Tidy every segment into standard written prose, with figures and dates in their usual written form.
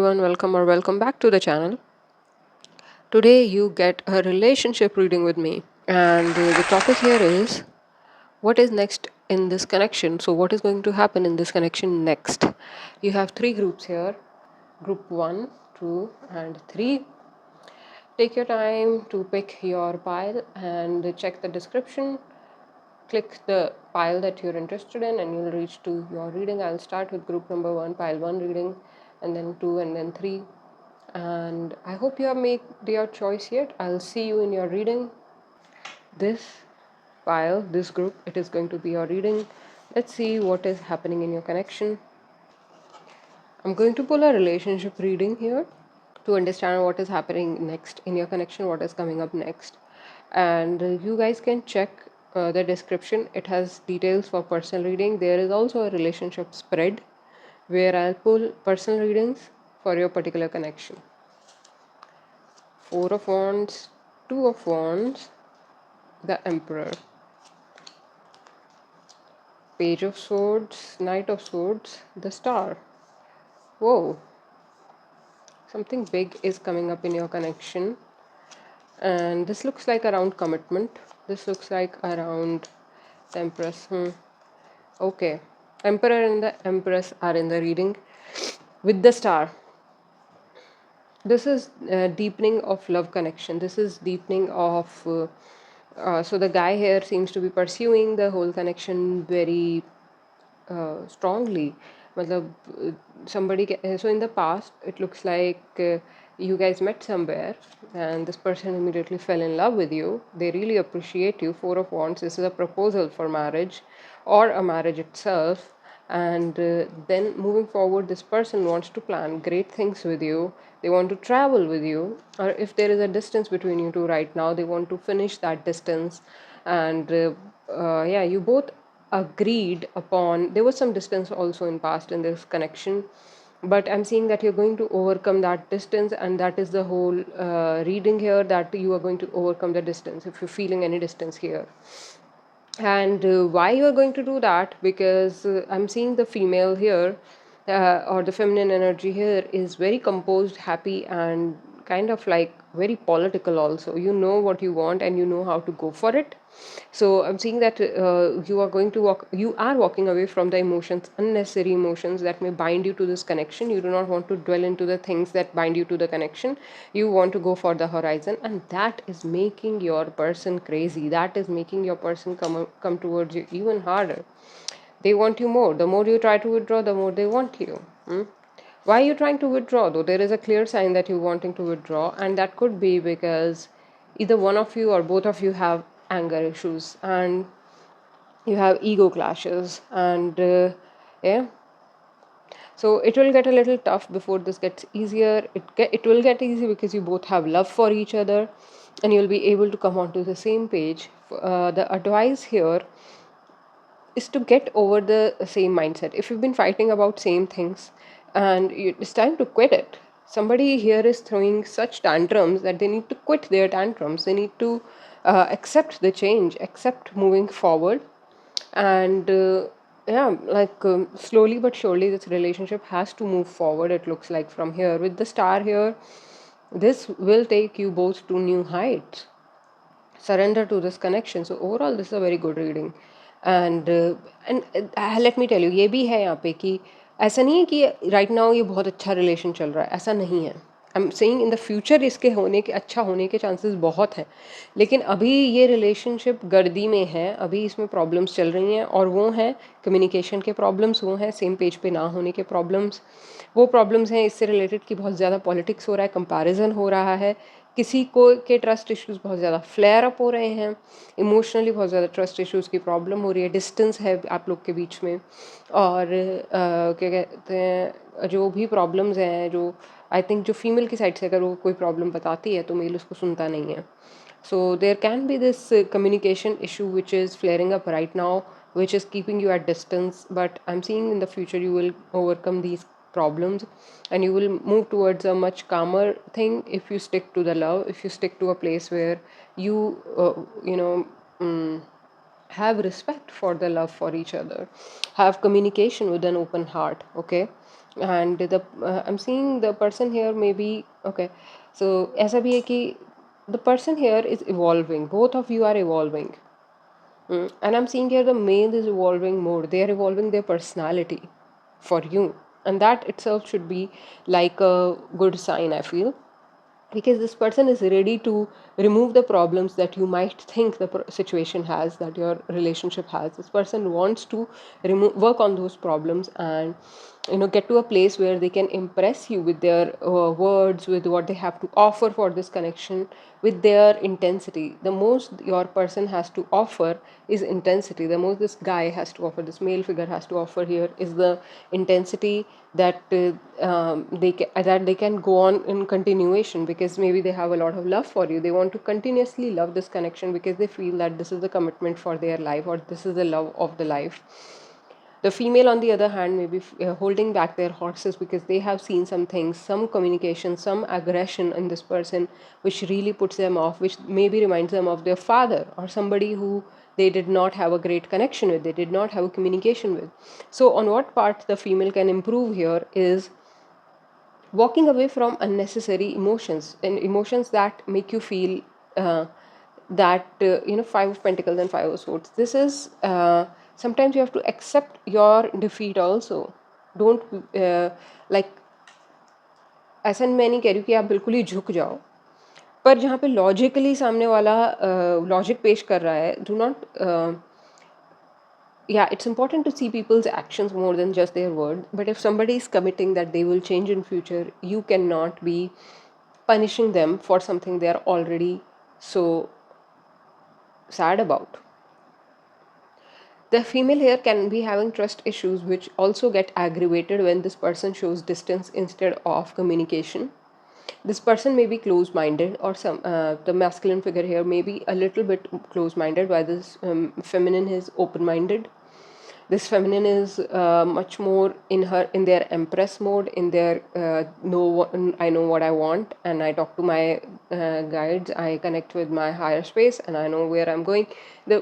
everyone, welcome back to the channel. Today you get a relationship reading with me, and the topic here is what is next in this connection. So, what is going to happen in this connection next? You have three groups here, group 1, 2, and 3. Take your time to pick your pile and check the description. Click the pile that you're interested in, and you'll reach to your reading. I'll start with group number 1, pile 1 reading, and then 2, and then 3. And I hope you have made your choice yet. I'll see you in your reading. This pile, this group, it is going to be your reading. Let's see what is happening in your connection. I'm going to pull a relationship reading here to understand what is happening next in your connection, what is coming up next. And you guys can check the description. It has details for personal reading. There is also a relationship spread where I'll pull personal readings for your particular connection. 4 of Wands, 2 of Wands, the Emperor, Page of Swords, Knight of Swords, the Star. Whoa, something big is coming up in your connection, and this looks like around commitment. This looks like around the Empress. Okay, Emperor and the Empress are in the reading with the Star. This is deepening of love connection. This is deepening of so the guy here seems to be pursuing the whole connection very strongly. Matlab, so in the past it looks like you guys met somewhere and this person immediately fell in love with you. They really appreciate you. 4 of Wands, this is a proposal for marriage or a marriage itself. And then moving forward, this person wants to plan great things with you. They want to travel with you, or if there is a distance between you two right now, they want to finish that distance. And yeah, you both agreed upon. There was some distance also in past in this connection, but I'm seeing that you're going to overcome that distance, and that is the whole reading here, that you are going to overcome the distance if you're feeling any distance here. And why you are going to do that? Because I'm seeing the female here, or the feminine energy here is very composed, happy, and kind of like very political also. You know what you want and you know how to go for it. So I'm seeing that you are walking away from the emotions, unnecessary emotions that may bind you to this connection. You do not want to dwell into the things that bind you to the connection. You want to go for the horizon, and that is making your person crazy. That is making your person come towards you even harder. They want you more. The more you try to withdraw, the more they want you. Why are you trying to withdraw though? There is a clear sign that you're wanting to withdraw, and that could be because either one of you or both of you have anger issues, and you have ego clashes, and yeah, so it will get a little tough before this gets easier. It will get easy because you both have love for each other, and you'll be able to come onto the same page. The advice here is to get over the same mindset. If you've been fighting about same things, and it's time to quit it. Somebody here is throwing such tantrums that they need to quit their tantrums. They need to accept the change, accept moving forward, and yeah, like slowly but surely this relationship has to move forward. It looks like from here with the Star here, this will take you both to new heights. Surrender to this connection. So overall this is a very good reading. And let me tell you, ये भी है यहाँ पे कि ऐसा नहीं है कि right now ये बहुत अच्छा relation चल रहा है, ऐसा नहीं है. I'm saying in the future इसके होने के अच्छा होने के chances बहुत हैं, लेकिन अभी ये relationship गर्दी में है. अभी इसमें problems चल रही हैं, और वो हैं communication के problems, वो हैं same page पे ना होने के problems. वो प्रॉब्लम्स हैं इससे रिलेटेड कि बहुत ज़्यादा पॉलिटिक्स हो रहा है, कंपैरिजन हो रहा है, किसी को के ट्रस्ट इश्यूज बहुत ज़्यादा फ्लेयर अप हो रहे हैं, इमोशनली बहुत ज़्यादा ट्रस्ट इश्यूज की प्रॉब्लम हो रही है, डिस्टेंस है आप लोग के बीच में, और क्या कहते हैं, जो भी प्रॉब्लम्स हैं, जो आई थिंक जो फीमेल की साइड से अगर वो कोई प्रॉब्लम बताती है तो मेल उसको सुनता नहीं है. So there can be this communication issue which is flaring up right now, which is keeping you at distance. But I'm seeing in the future you will overcome these problems, and you will move towards a much calmer thing if you stick to the love, if you stick to a place where you have respect for the love for each other, have communication with an open heart. Okay, and I'm seeing the person here maybe okay. So ऐसा भी है कि the person here is evolving, both of you are evolving. And I'm seeing here the male is evolving more. They are evolving their personality for you. And that itself should be like a good sign, I feel, because this person is ready to remove the problems that you might think the situation has, that your relationship has. This person wants to work on those problems and get to a place where they can impress you with their words, with what they have to offer for this connection, with their intensity. The most your person has to offer is intensity. The most this guy has to offer, this male figure has to offer here, is the intensity that they can go on in continuation, because maybe they have a lot of love for you. They want to continuously love this connection because they feel that this is the commitment for their life, or this is the love of the life. The female, on the other hand, may be holding back their horses because they have seen some things, some communication, some aggression in this person, which really puts them off, which maybe reminds them of their father or somebody who they did not have a great connection with, they did not have a communication with. So, on what part the female can improve here is walking away from unnecessary emotions, and emotions that make you feel that Five of Pentacles and Five of Swords, this is sometimes you have to accept your defeat also. Don't like, ऐसा मैं नहीं कह रही हूँ कि आप बिल्कुल ही झुक जाओ, पर जहाँ पे लॉजिकली सामने वाला लॉजिक पेश कर रहा है, do not yeah, it's important to see people's actions more than just their word. But if somebody is committing that they will change in future, you cannot be punishing them for something they are already so sad about. The female here can be having trust issues, which also get aggravated when this person shows distance instead of communication. This person may be close-minded, or the masculine figure here may be a little bit close-minded, while this feminine is open-minded. This feminine is much more in their empress mode, in their I know what I want, and I talk to my guides, I connect with my higher space, and I know where I'm going.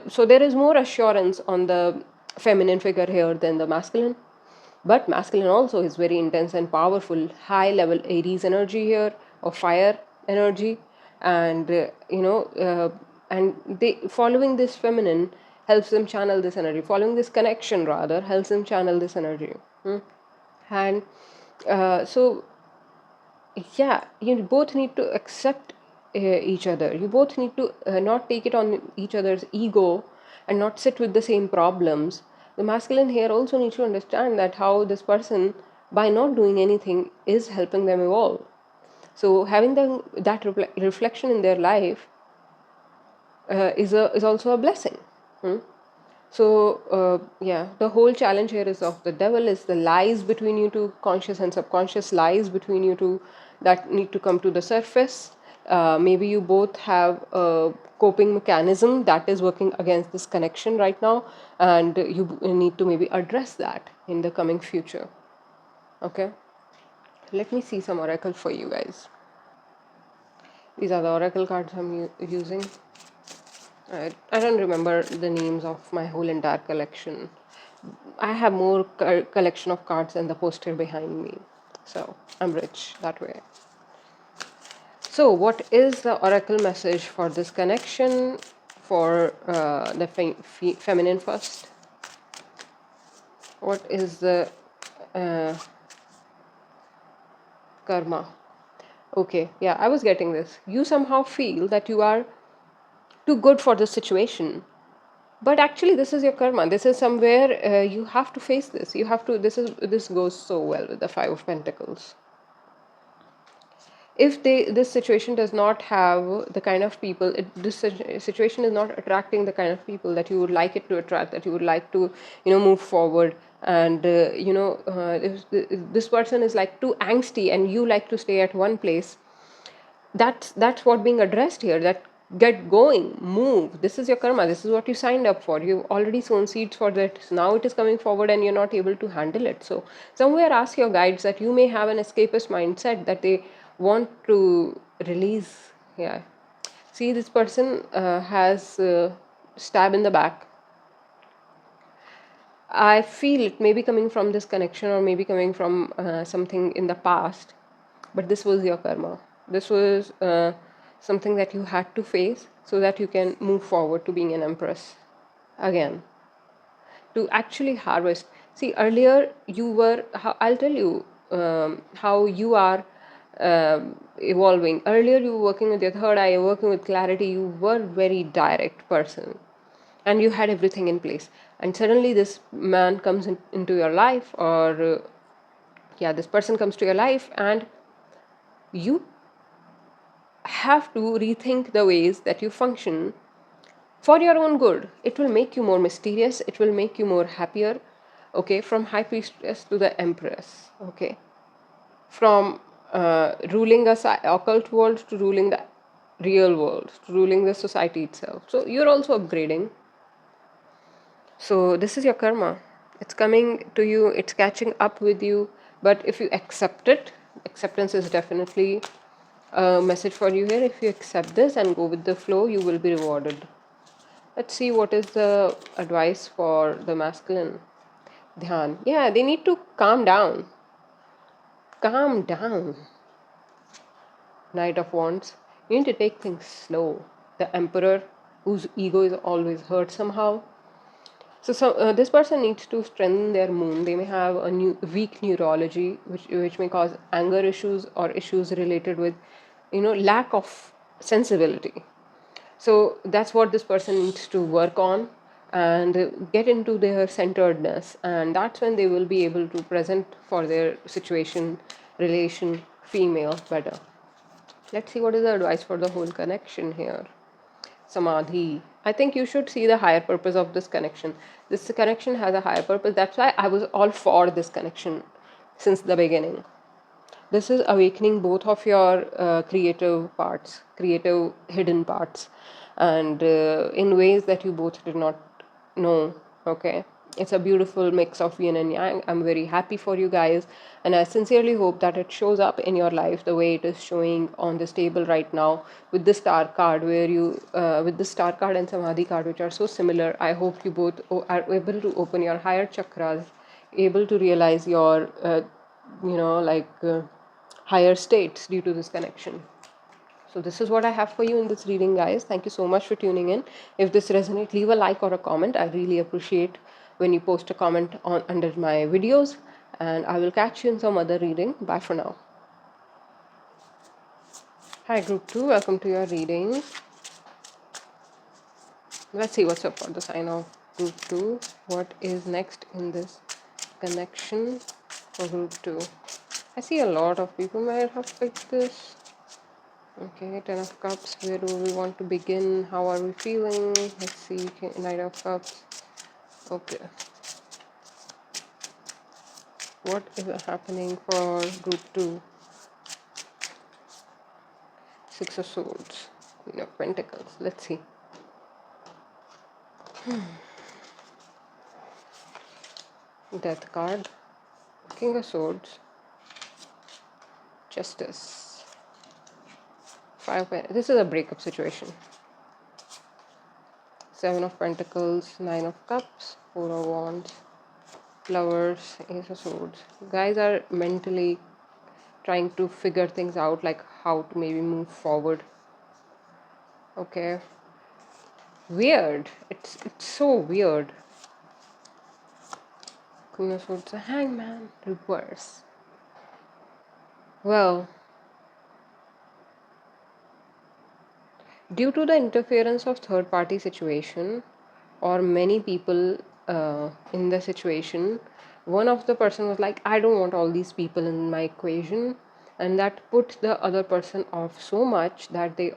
So there is more assurance on the feminine figure here than the masculine. But masculine also is very intense and powerful, high level Aries energy here, or fire energy. And and they following this feminine helps them channel this energy, following this connection rather helps them channel this energy. And so yeah, you both need to accept each other. You both need to not take it on each other's ego and not sit with the same problems. The masculine here also needs to understand that how this person, by not doing anything, is helping them evolve. So having that reflection in their life is also a blessing. So yeah, the whole challenge here is of the devil, is the lies between you two, conscious and subconscious lies between you two, that need to come to the surface. Maybe you both have a coping mechanism that is working against this connection right now, and you need to maybe address that in the coming future. Okay, let me see some oracle for you guys. These are the oracle cards I'm using. I don't remember the names of my whole entire collection. I have more collection of cards than the poster behind me, so I'm rich that way. So, what is the oracle message for this connection for the feminine first? What is the karma? Okay, yeah, I was getting this. You somehow feel that you are too good for this situation, but actually this is your karma. This is somewhere you have to face this. You have to. This goes so well with the Five of Pentacles. If this situation does not have the kind of people, this situation is not attracting the kind of people that you would like it to attract, that you would like to move forward, and if this person is like too angsty and you like to stay at one place, that's what being addressed here, that get going, move. This is your karma, this is what you signed up for. You've already sown seeds for that. Now it is coming forward and you're not able to handle it. So somewhere ask your guides that you may have an escapist mindset, that they want to release. Yeah, see, this person has stab in the back. I feel it may be coming from this connection, or maybe coming from something in the past, but this was your karma. This was something that you had to face so that you can move forward to being an empress again, to actually harvest. See, earlier you were, I'll tell you how you are evolving. Earlier you were working with your third eye, you're working with clarity, you were very direct person and you had everything in place. And suddenly this man comes into your life, or yeah, this person comes to your life, and you have to rethink the ways that you function for your own good. It will make you more mysterious, it will make you more happier. Okay, from high priestess to the empress. Okay, from ruling the occult world to ruling the real world, to ruling the society itself. So you're also upgrading. So this is your karma. It's coming to you, it's catching up with you. But if you accept it, acceptance is definitely a message for you here. If you accept this and go with the flow, you will be rewarded. Let's see what is the advice for the masculine. Dhyan. Yeah, they need to calm down. Calm down. Knight of Wands. You need to take things slow. The Emperor, whose ego is always hurt somehow. So this person needs to strengthen their moon. They may have a weak neurology, which may cause anger issues or issues related with, lack of sensibility. So that's what this person needs to work on and get into their centeredness, and that's when they will be able to present for their situation, relation, female better. Let's see what is the advice for the whole connection here. Samadhi. I think you should see the higher purpose of this connection. This connection has a higher purpose. That's why I was all for this connection since the beginning. This is awakening both of your creative parts, creative hidden parts, and in ways that you both did not know. Okay, it's a beautiful mix of yin and yang. I'm very happy for you guys, and I sincerely hope that it shows up in your life the way it is showing on this table right now with the star card, where you with the star card and samadhi card, which are so similar. I hope you both are able to open your higher chakras, able to realize your higher states due to this connection. So this is what I have for you in this reading, guys. Thank you so much for tuning in. If this resonates, leave a like or a comment. I really appreciate when you post a comment on under my videos, and I will catch you in some other reading. Bye for now. Hi group 2, welcome to your reading. Let's see what's up for the sign of group 2. What is next in this connection for group 2? I see a lot of people might have picked this. Okay, 10 of Cups. Where do we want to begin? How are we feeling? Let's see. Knight of Cups. Okay. What is happening for group 2? Six of Swords. Queen of Pentacles. Let's see. Death card. King of Swords. Justice. This is a breakup situation. Seven of Pentacles, Nine of Cups, Four of Wands, Lovers, Ace of Swords. Guys are mentally trying to figure things out, like how to maybe move forward. Okay. Weird. It's so weird. Queen of Swords, a Hangman, reverse. Well, due to the interference of third party situation, or many people in the situation, one of the person was like, I don't want all these people in my equation, and that put the other person off so much that they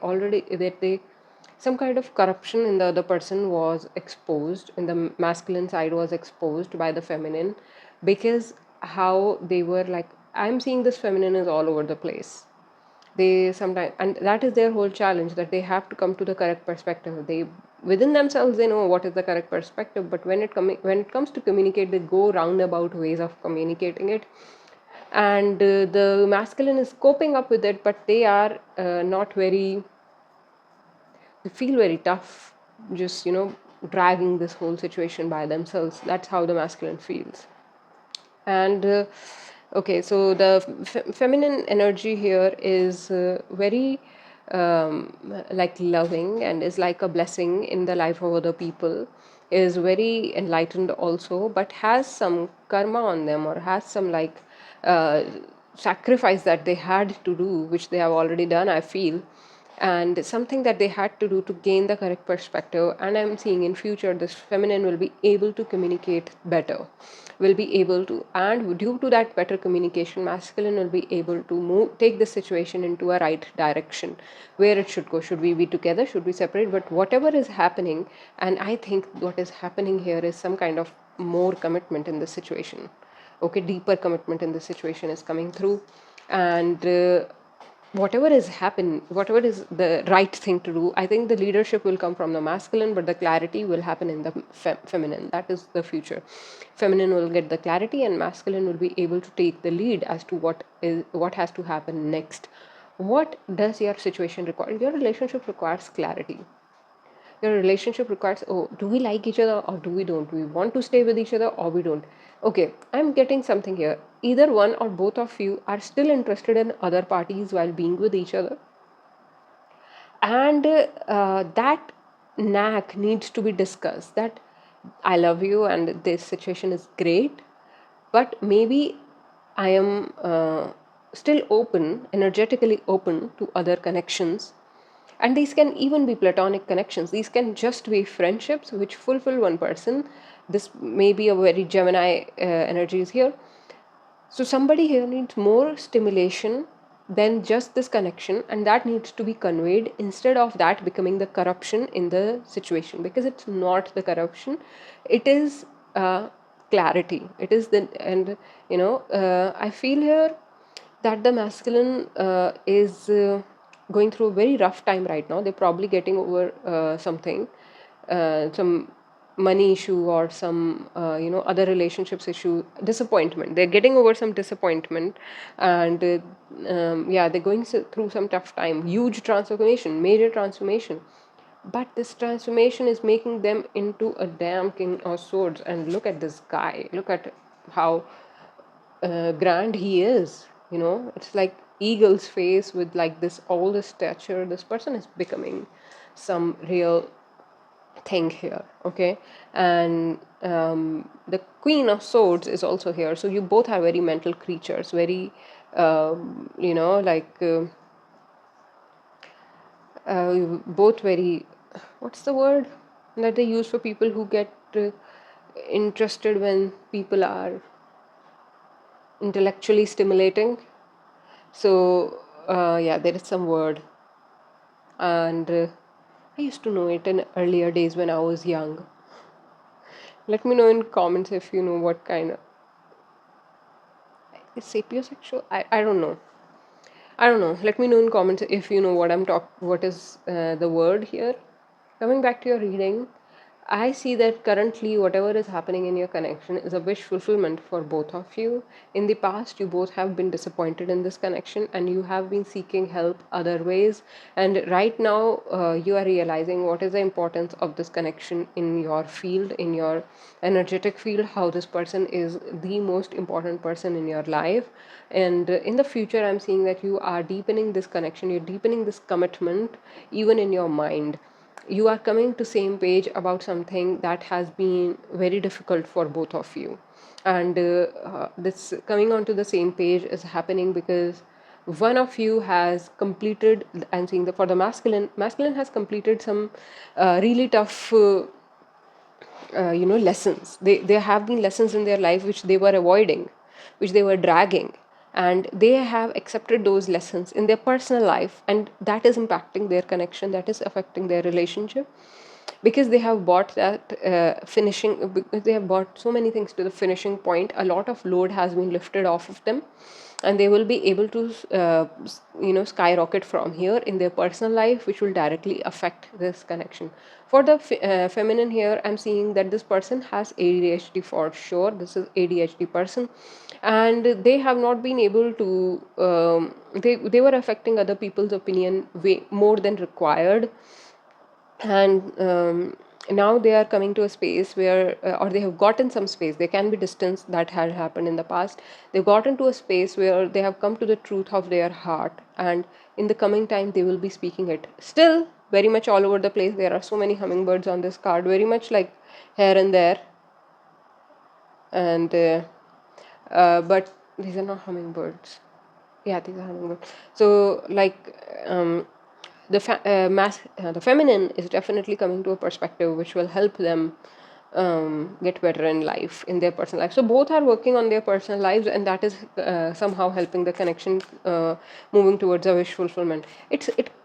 some kind of corruption in the other person was exposed, in the masculine side was exposed by the feminine, because how they were like, I'm seeing this feminine is all over the place. They sometimes, and that is their whole challenge, that they have to come to the correct perspective. They within themselves they know what is the correct perspective, but when it comes to communicate, they go roundabout ways of communicating it, and the masculine is coping up with it, but they are not very, they feel very tough, just dragging this whole situation by themselves. That's how the masculine feels. And okay, so the feminine energy here is very like loving, and is like a blessing in the life of other people, is very enlightened also, but has some karma on them, or has some like uh, sacrifice that they had to do, which they have already done, I feel, and something that they had to do to gain the correct perspective. And I'm seeing in future this feminine will be able to communicate better, will be able to, and due to that better communication, masculine will be able to take the situation into a right direction, where it should go. Should we be together, should we separate, but whatever is happening, and I think what is happening here is some kind of more commitment in the situation. Okay, deeper commitment in the situation is coming through. And whatever is the right thing to do, I think the leadership will come from the masculine, but the clarity will happen in the feminine. That is the future. Feminine will get the clarity, and masculine will be able to take the lead as to what has to happen next. What does your situation require? Your relationship requires clarity. Your relationship requires, oh, do we like each other or do we don't? Do we want to stay with each other or we don't? Okay, I'm getting something here. Either one or both of you are still interested in other parties while being with each other, and that knack needs to be discussed, that I love you and this situation is great, but maybe I am still open, energetically open to other connections. And these can even be platonic connections. These can just be friendships which fulfill one person. This may be a very Gemini energies here. So somebody here needs more stimulation than just this connection, and that needs to be conveyed instead of that becoming the corruption in the situation, because it's not the corruption, it is clarity. It is the, and I feel here that the masculine is going through a very rough time right now. They're probably getting over something, some money issue, or some other relationships issue, disappointment. They're getting over some disappointment, and yeah, they're going through some tough time, huge transformation, major transformation. But this transformation is making them into a damn king of swords. And look at this guy, look at how grand he is. It's like eagle's face with like this all the stature. This person is becoming some real thing here. Okay, and the queen of swords is also here. So you both are very mental creatures, very like both very, what's the word that they use for people who get interested when people are intellectually stimulating. So yeah, there is some word, and I used to know it in earlier days when I was young. Let me know in comments if you know what kind of, is sapiosexual. I don't know. I don't know. Let me know in comments if you know what is the word here. Coming back to your reading, I see that currently whatever is happening in your connection is a wish fulfillment for both of you. In the past, you both have been disappointed in this connection and you have been seeking help other ways. And right now, you are realizing what is the importance of this connection in your field, in your energetic field, how this person is the most important person in your life. And in the future, I'm seeing that you are deepening this connection, you're deepening this commitment even in your mind. You are coming to same page about something that has been very difficult for both of you. And this coming onto the same page is happening because one of you has completed, I'm seeing that for the masculine has completed some really tough lessons. There have been lessons in their life which they were avoiding, which they were dragging, and they have accepted those lessons in their personal life, and that is impacting their connection, that is affecting their relationship, because they have bought that finishing, because they have bought so many things to the finishing point. A lot of load has been lifted off of them, and they will be able to skyrocket from here in their personal life, which will directly affect this connection. For the feminine here, I'm seeing that this person has ADHD for sure. This is ADHD person, and they have not been able to they were affecting other people's opinion way more than required. And now they are coming to a space where or they have gotten some space. There can be distance that had happened in the past. They've gotten to a space where they have come to the truth of their heart, and in the coming time they will be speaking it. Still very much all over the place. There are so many hummingbirds on this card, very much like here and there. And but these are not hummingbirds. Yeah, these are hummingbirds. So like the feminine is definitely coming to a perspective which will help them get better in life, in their personal life. So both are working on their personal lives, and that is somehow helping the connection moving towards a wish fulfillment.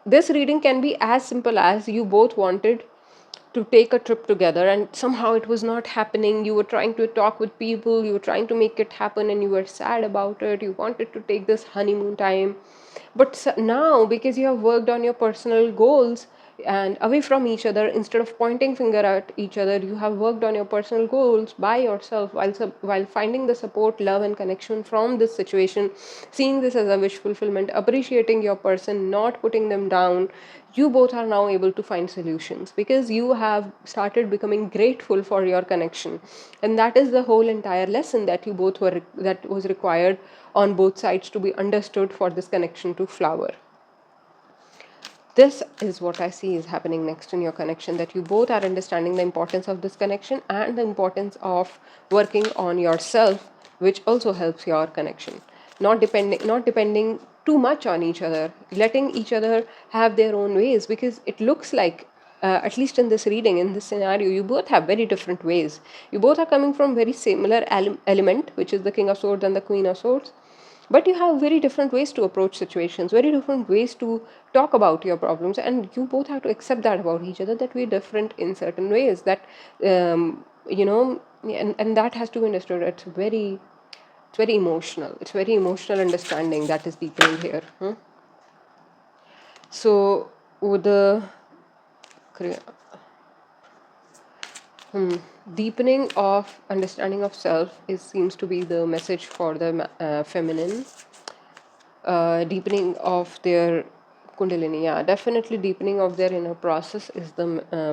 This reading can be as simple as you both wanted to take a trip together and somehow it was not happening. You were trying to talk with people, you were trying to make it happen, and you were sad about it. You wanted to take this honeymoon time, but now because you have worked on your personal goals and away from each other, instead of pointing finger at each other, you have worked on your personal goals by yourself, while finding the support, love and connection from this situation, seeing this as a wish fulfillment, appreciating your person, not putting them down. You both are now able to find solutions because you have started becoming grateful for your connection. And that is the whole entire lesson that you both were that was required on both sides to be understood for this connection to flower. This is what I see is happening next in your connection, that you both are understanding the importance of this connection and the importance of working on yourself, which also helps your connection. Not depending too much on each other, letting each other have their own ways, because it looks like at least in this reading, in this scenario, you both have very different ways. You both are coming from very similar element, which is the King of Swords and the Queen of Swords, but you have very different ways to approach situations, very different ways to talk about your problems, and you both have to accept that about each other, that we're different in certain ways, that and that has to be understood. It's very emotional. It's very emotional understanding that is deepening here. So with the deepening of understanding of self is seems to be the message for the feminine. Deepening of their kundalini, yeah, definitely deepening of their inner process is the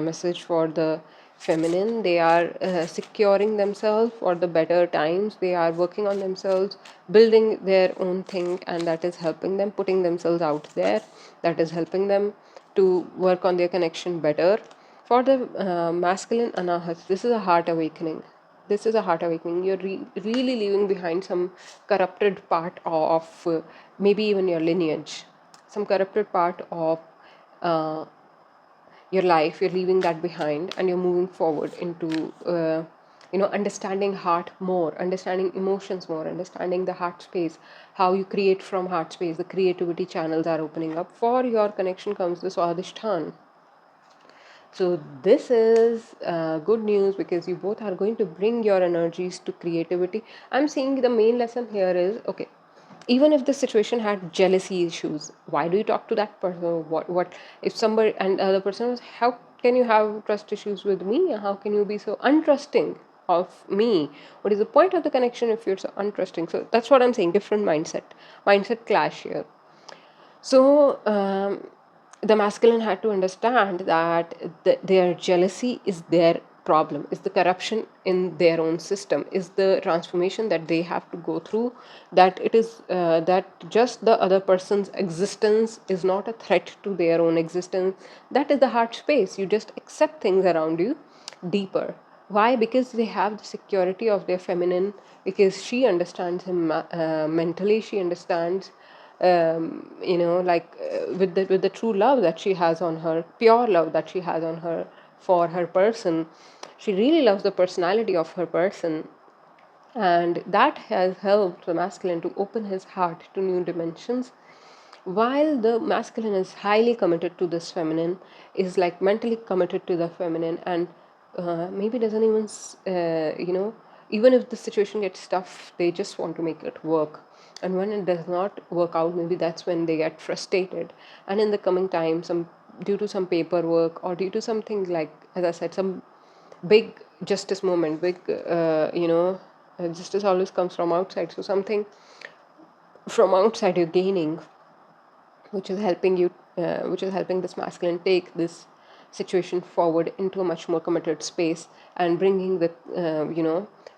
message for the feminine. They are securing themselves for the better times. They are working on themselves, building their own thing, and that is helping them, putting themselves out there. That is helping them to work on their connection better. For the masculine anahats, this is a heart awakening. This is a heart awakening. You're really leaving behind some corrupted part of maybe even your lineage, some corrupted part of uh, your life. You're leaving that behind and you're moving forward into understanding heart more, understanding emotions more, understanding the heart space, how you create from heart space. The creativity channels are opening up. For your connection comes the Swadhishthan. So this is good news because you both are going to bring your energies to creativity. I'm seeing the main lesson here is, okay, even if the situation had jealousy issues, why do you talk to that person? What if somebody, and the other person was, how can you have trust issues with me? How can you be so untrusting of me? What is the point of the connection if you're so untrusting? So that's what I'm saying. Different mindset clash here. So the masculine had to understand that their jealousy is their problem, is the corruption in their own system, is the transformation that they have to go through. That it is that just the other person's existence is not a threat to their own existence. That is the heart space. You just accept things around you deeper. Why? Because they have the security of their feminine, because she understands him mentally. She understands with the true love that she has on her, pure love that she has on her for her person. She really loves the personality of her person, and that has helped the masculine to open his heart to new dimensions, while the masculine is highly committed to this feminine, is like mentally committed to the feminine, and maybe doesn't even even if the situation gets tough, they just want to make it work. And when it does not work out, maybe that's when they get frustrated. And in the coming time, some due to some paperwork or due to something, like as I said, some big justice moment, big justice always comes from outside. So something from outside you're gaining, which is helping you, which is helping this masculine take this situation forward into a much more committed space, and bringing the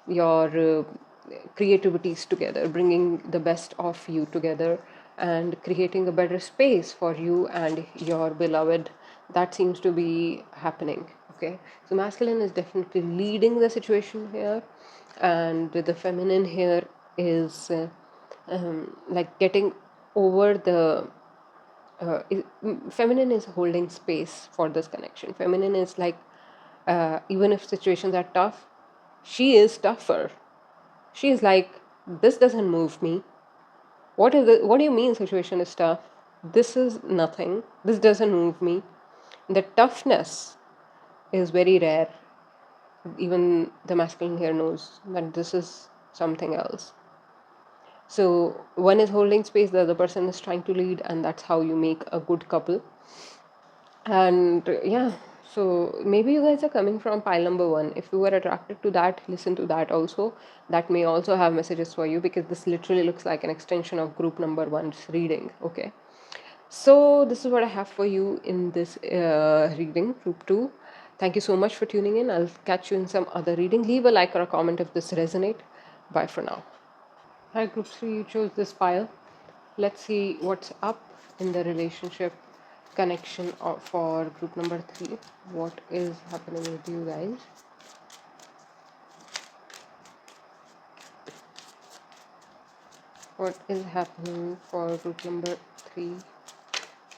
your creativities together, bringing the best of you together, and creating a better space for you and your beloved. That seems to be happening. Okay, so masculine is definitely leading the situation here, and the feminine here is like getting over the feminine is holding space for this connection. Feminine is like, even if situations are tough, she is tougher. She is like, this doesn't move me. What do you mean situation is tough? This is nothing. This doesn't move me. The toughness is very rare. Even the masculine here knows that this is something else. So one is holding space, the other person is trying to lead, and that's how you make a good couple. And yeah, so maybe you guys are coming from pile number one. If you were attracted to that, listen to that also. That may also have messages for you, because this literally looks like an extension of group number one's reading. Okay, so this is what I have for you in this reading, group two. Thank you so much for tuning in. I'll catch you in some other reading. Leave a like or a comment if this resonate. Bye for now. Hi, group three, you chose this pile. Let's see what's up in the relationship connection for group number three. What is happening with you guys? What is happening for group number three?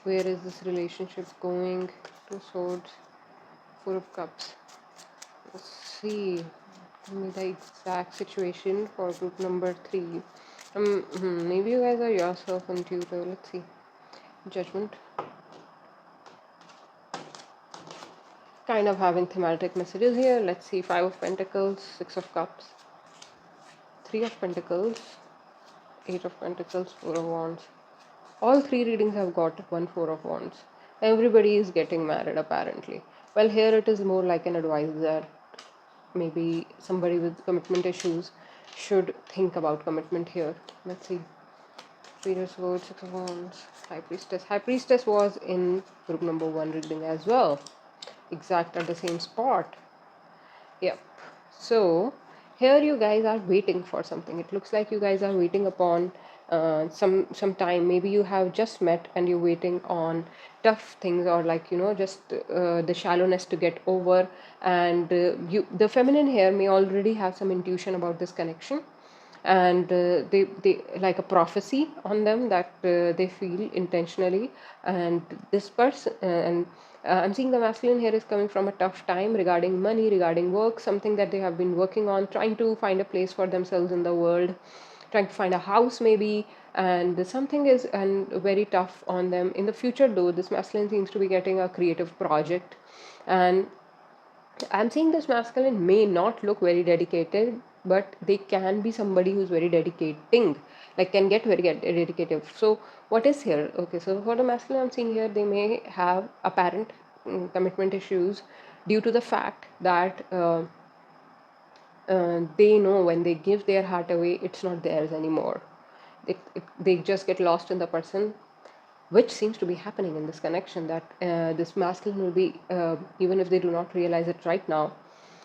Where is this relationship going? Two swords, four of cups. Let's see. Give me the exact situation for group number three. Maybe you guys are yourself intuitive. Let's see. Judgment. Kind of having thematic messages here. Let's see. Five of Pentacles, Six of Cups, Three of Pentacles, Eight of Pentacles, Four of Wands. All three readings have got one Four of Wands. Everybody is getting married apparently. Well, here it is more like an advice that maybe somebody with commitment issues should think about commitment here. Let's see. Three of Swords, Six of Wands, High Priestess. High Priestess was in group number one reading as well. Exact at the same spot. Yep. So here you guys are waiting for something. It looks like you guys are waiting upon some time. Maybe you have just met and you're waiting on tough things, or like just the shallowness to get over. And the feminine here may already have some intuition about this connection, and they like a prophecy on them that they feel intentionally. And this person and I'm seeing the masculine here is coming from a tough time regarding money, regarding work, something that they have been working on, trying to find a place for themselves in the world, trying to find a house maybe. And something is and very tough on them in the future, though this masculine seems to be getting a creative project. And I'm seeing this masculine may not look very dedicated, but they can be somebody who's very dedicating, like can get very dedicated. So what is here? Okay, so for the masculine I'm seeing here, they may have apparent commitment issues due to the fact that they know when they give their heart away, it's not theirs anymore. They just get lost in the person, which seems to be happening in this connection, that this masculine will be, even if they do not realize it right now,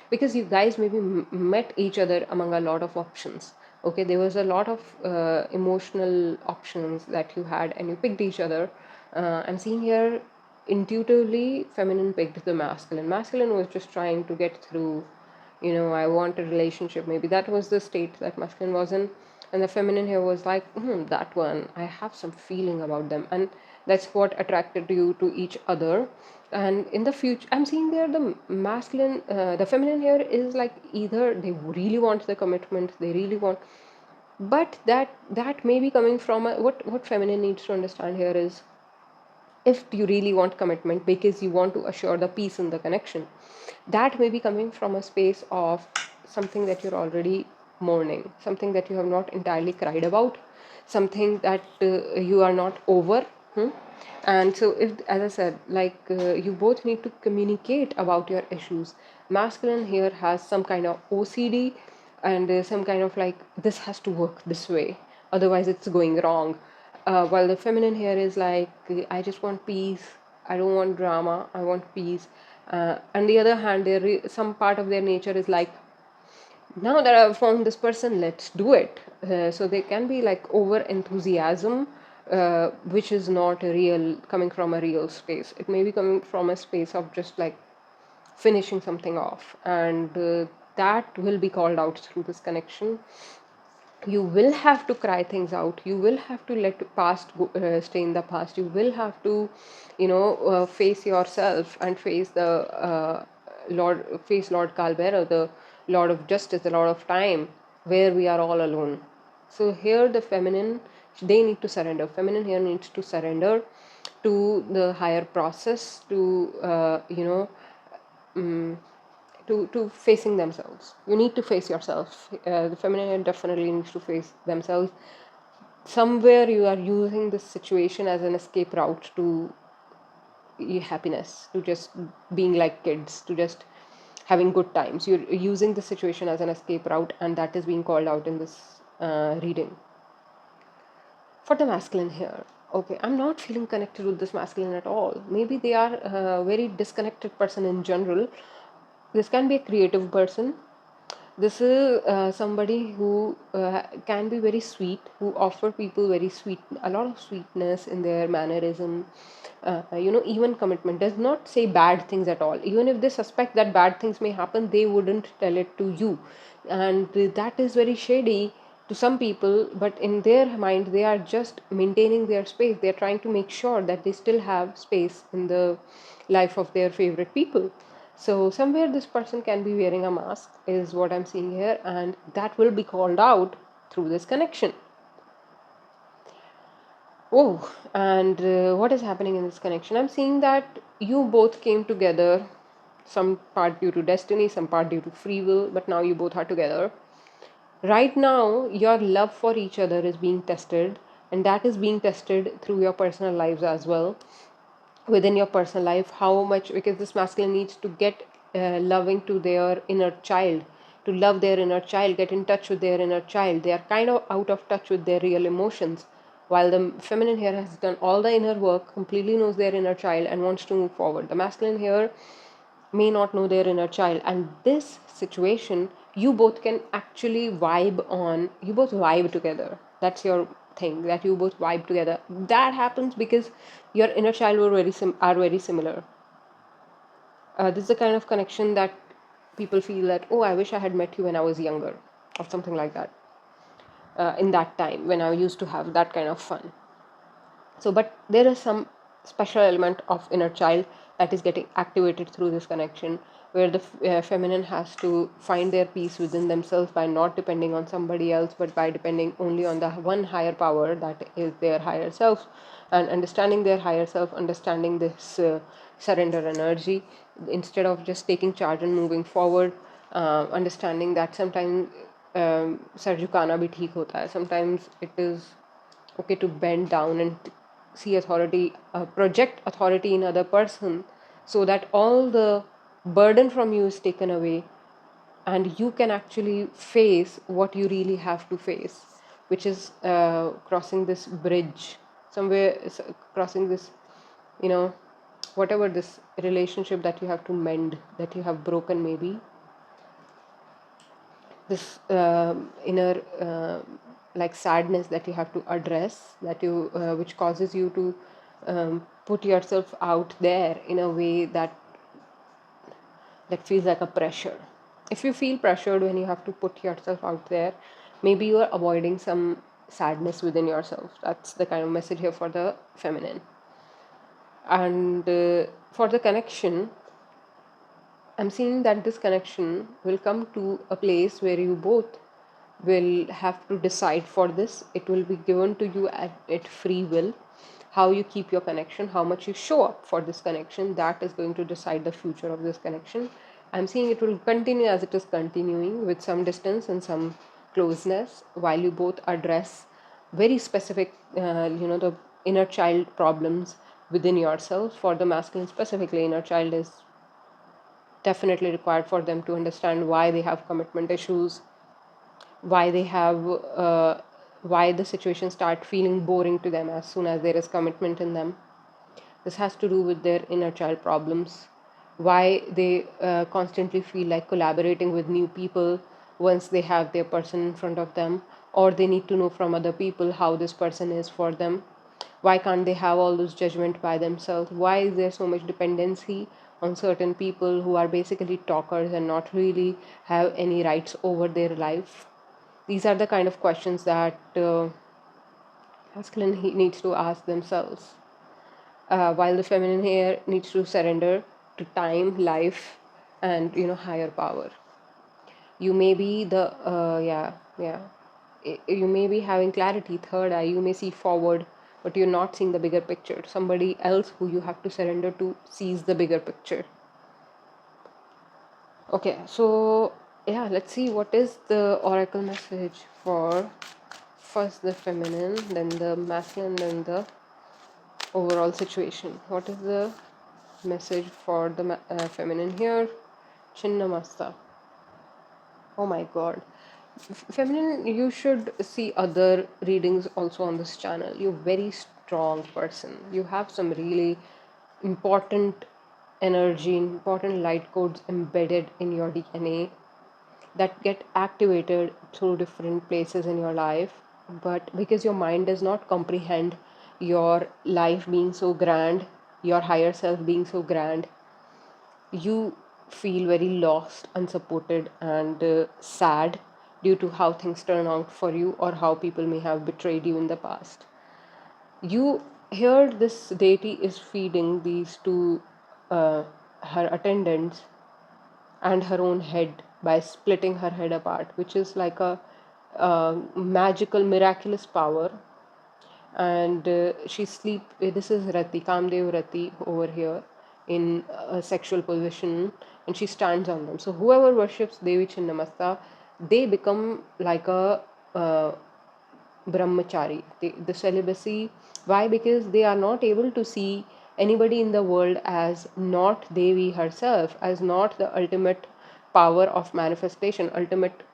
because you guys maybe met each other among a lot of options. Okay, there was a lot of emotional options that you had, and you picked each other. I'm seeing here intuitively feminine picked the masculine. Masculine was just trying to get through, I want a relationship. Maybe that was the state that masculine was in. And the feminine here was like, that one, I have some feeling about them. And that's what attracted you to each other. And in the future, I'm seeing there the masculine, the feminine here is like, either they really want the commitment, they really want, but that may be coming from what feminine needs to understand here is, if you really want commitment because you want to assure the peace in the connection, that may be coming from a space of something that you're already mourning, something that you have not entirely cried about, something that you are not over. And so, if, as I said, like you both need to communicate about your issues. Masculine here has some kind of OCD, and some kind of like, this has to work this way, otherwise it's going wrong. While the feminine here is like, I just want peace. I don't want drama, I want peace. On the other hand, some part of their nature is like, now that I've found this person, let's do it. So they can be like over enthusiasm, which is not a real, coming from a real space. It may be coming from a space of just like finishing something off, and that will be called out through this connection. You will have to cry things out, you will have to let past stay in the past, you will have to face yourself and face the Lord Kalbera, the Lord of Justice, the Lord of Time, where we are all alone. So here the feminine, they need to surrender. Feminine here needs to surrender to the higher process, to to facing themselves. You need to face yourself. The feminine definitely needs to face themselves. Somewhere you are using this situation as an escape route to happiness, to just being like kids, to just having good times. You're using the situation as an escape route, and that is being called out in this reading. For the masculine here, okay, I'm not feeling connected with this masculine at all. Maybe they are a very disconnected person in general. This can be a creative person. This is somebody who can be very sweet, who offer people a lot of sweetness in their mannerism. Even commitment does not say bad things at all. Even if they suspect that bad things may happen, they wouldn't tell it to you. And that is very shady to some people, but in their mind, they are just maintaining their space. They're trying to make sure that they still have space in the life of their favorite people. So somewhere this person can be wearing a mask, is what I'm seeing here, and that will be called out through this connection. Oh, and what is happening in this connection? I'm seeing that you both came together, some part due to destiny, some part due to free will, but now you both are together. Right now, your love for each other is being tested, and that is being tested through your personal lives as well. Within your personal life, how much, because this masculine needs to get loving to their inner child, to love their inner child, get in touch with their inner child. They are kind of out of touch with their real emotions, while the feminine here has done all the inner work, completely knows their inner child and wants to move forward. The masculine here may not know their inner child, and this situation, you both can actually vibe on, you both vibe together. That's your thing, that you both vibe together. That happens because your inner child are very similar. This is the kind of connection that people feel that, oh, I wish I had met you when I was younger, or something like that, in that time when I used to have that kind of fun. So, but there is some special element of inner child that is getting activated through this connection, where the feminine has to find their peace within themselves by not depending on somebody else, but by depending only on the one higher power, that is their higher self, and understanding their higher self, understanding this surrender energy, instead of just taking charge and moving forward. Understanding that sometimes सर झुकाना भी ठीक होता है. Sometimes it is okay to bend down and see authority, project authority in other person, so that all the burden from you is taken away, and you can actually face what you really have to face, which is crossing this bridge somewhere, crossing this, whatever this relationship that you have to mend, that you have broken, maybe this inner like sadness that you have to address, that you which causes you to put yourself out there in a way that feels like a pressure. If you feel pressured when you have to put yourself out there, maybe you are avoiding some sadness within yourself. That's the kind of message here for the feminine. And for the connection, I'm seeing that this connection will come to a place where you both will have to decide for this. It will be given to you at free will. How you keep your connection, how much you show up for this connection, that is going to decide the future of this connection. I'm seeing it will continue as it is continuing, with some distance and some closeness, while you both address very specific, the inner child problems within yourself. For the masculine specifically, inner child is definitely required for them to understand why they have commitment issues, why they have why the situation start feeling boring to them as soon as there is commitment in them. This has to do with their inner child problems, why they constantly feel like collaborating with new people once they have their person in front of them, or they need to know from other people how this person is for them. Why can't they have all those judgment by themselves? Why is there so much dependency on certain people who are basically talkers and not really have any rights over their life? These are the kind of questions that masculine needs to ask themselves, while the feminine here needs to surrender to time, life, and higher power. You may be the yeah, you may be having clarity, third eye, you may see forward, but you're not seeing the bigger picture. Somebody else who you have to surrender to sees the bigger picture. Okay, so yeah, let's see what is the oracle message for first the feminine, then the masculine, then the overall situation. What is the message for the feminine here? Chinnamasta. Oh my god. Feminine, you should see other readings also on this channel. You're a very strong person. You have some really important energy, important light codes embedded in your DNA that get activated through different places in your life. But because your mind does not comprehend your life being so grand, your higher self being so grand, you feel very lost, unsupported, and sad due to how things turn out for you or how people may have betrayed you in the past. You hear this deity is feeding these two her attendants and her own head by splitting her head apart, which is like magical, miraculous power. And she sleep. This is Rati, Kamdev Rati over here in a sexual position, and she stands on them. So whoever worships Devi Chinnamasta, they become like a brahmachari, the celibacy. Why? Because they are not able to see anybody in the world as not Devi herself, as not the ultimate power of manifestation, ultimate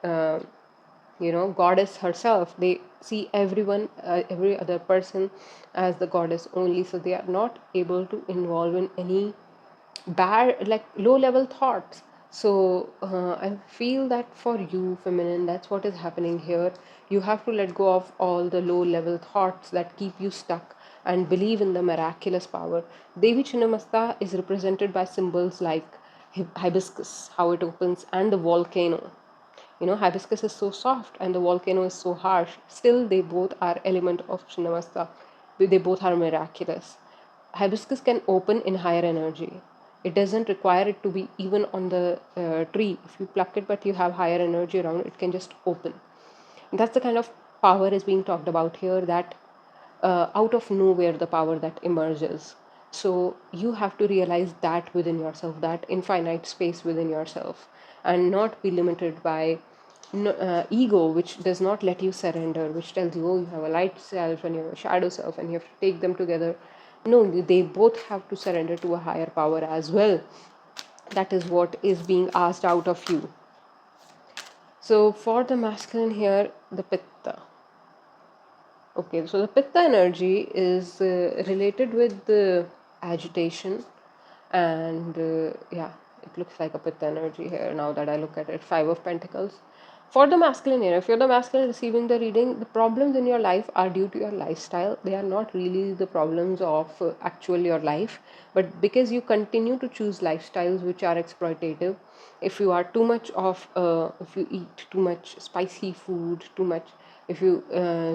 goddess herself. They see everyone, every other person as the goddess only, so they are not able to involve in any bad, like low level thoughts. So I feel that for you feminine, that's what is happening here. You have to let go of all the low level thoughts that keep you stuck and believe in the miraculous power. Devi Chinnamasta is represented by symbols like hibiscus, how it opens, and the volcano. Hibiscus is so soft and the volcano is so harsh. Still, they both are element of Chinnamasta. They both are miraculous. Hibiscus can open in higher energy. It doesn't require it to be even on the tree. If you pluck it but you have higher energy around, it can just open. That's the kind of power is being talked about here, that out of nowhere the power that emerges. So you have to realize that within yourself, that infinite space within yourself, and not be limited by ego, which does not let you surrender, which tells you, oh, you have a light self and you have a shadow self and you have to take them together. No, they both have to surrender to a higher power as well. That is what is being asked out of you. So for the masculine here, the pitta. Okay, so the pitta energy is related with the agitation, and yeah, it looks like a pitta energy here now that I look at it. Five of Pentacles. For the masculine here, if you're the masculine receiving the reading, the problems in your life are due to your lifestyle. They are not really the problems of actual your life, but because you continue to choose lifestyles which are exploitative. If you are too much of, if you eat too much spicy food, too much, if you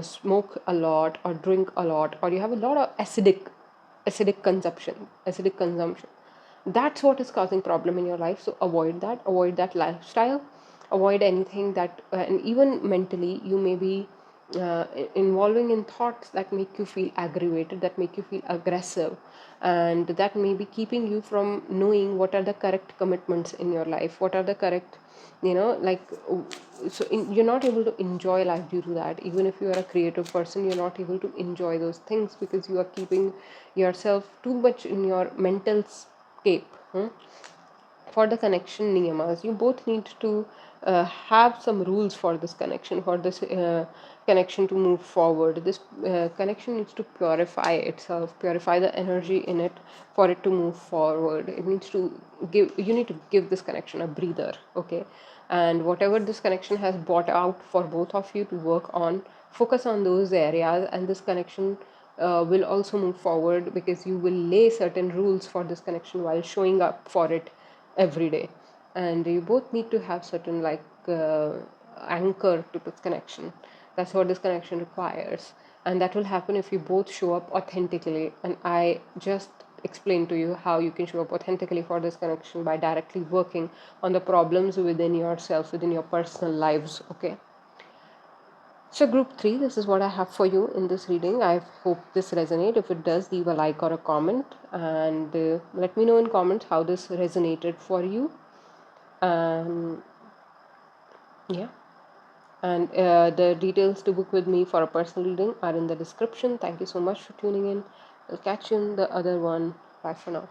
smoke a lot or drink a lot, or you have a lot of acidic consumption, that's what is causing problem in your life. So avoid that lifestyle, avoid anything that and even mentally you may be involving in thoughts that make you feel aggravated, that make you feel aggressive, and that may be keeping you from knowing what are the correct commitments in your life, what are the correct, like, you're not able to enjoy life due to that. Even if you are a creative person, you're not able to enjoy those things because you are keeping yourself too much in your mental scape. For the connection niyamas, you both need to have some rules for this connection, for this connection to move forward. This connection needs to purify itself, purify the energy in it for it to move forward. It needs to give, you need to give this connection a breather, okay? And whatever this connection has brought out for both of you to work on, focus on those areas, and this connection will also move forward, because you will lay certain rules for this connection while showing up for it every day. And you both need to have certain like anchor to this connection. That's what this connection requires, and that will happen if you both show up authentically. And I just explained to you how you can show up authentically for this connection by directly working on the problems within yourself, within your personal lives, okay? So group 3, this is what I have for you in this reading. I hope this resonates. If it does, leave a like or a comment, and let me know in comments how this resonated for you. Yeah, and the details to book with me for a personal reading are in the description. Thank you so much for tuning in. I'll catch you in the other one. Bye for now.